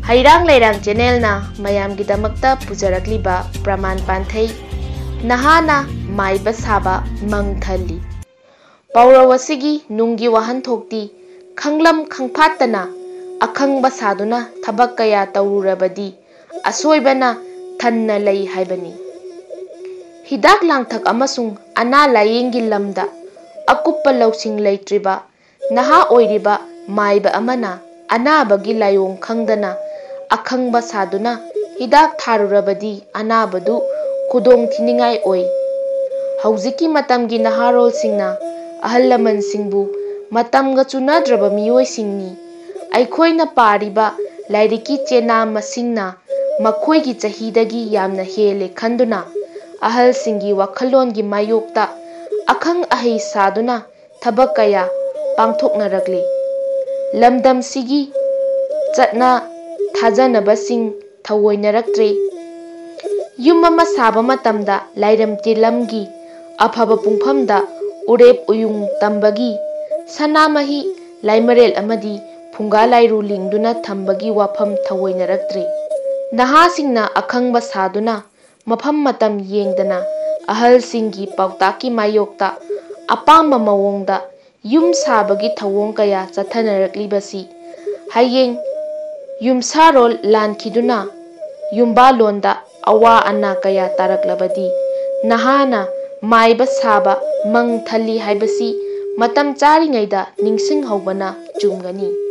Hairang Leirang channel na mayam gidamakta pujarakliba praman panthei nahana maiba saba mangthali paurawasigi nungi wahan thokti khanglam khangphatana akhangba saduna thabak kaya tawrurabadi asoibana thanna lei haibani hidak langthak amasung ana layenggi lamda akuppa lawsing leitriba naha oiriba maiba amana anabagi layong khangdana akhangba saduna hidak tharurabadi anabadu kudong thiningai oi haujiki matamgi naharol singna ahal laman singbu matamga chunadraba miyoi singni aikhoina pariba lairiki chena masingna makhoigi chahidagi yamna hele khanduna ahal singi wakhalongi mayokta akhang ahei saduna thabak kaya pangthoknarakli lamdam sigi chatna thajanabasing thawoinaraktre yum ama saba matamda lairam tilamgi afaba pungphamda urep uyung tambagi sanamahi laimarel amadi phunga lairu lingduna thambagi wafam thawoinaraktre naha singna akhangba saduna mafam matam yengdana ahal singi pautaki mayokta apamba mawongda yum sabagi thawong kaya chathanarakli hayeng yumsarol lankhiduna yumbalonda awa ana kaya taraklabadi nahana maiba saba mangthali haibasi matam charingaida ningsing hobana chumgani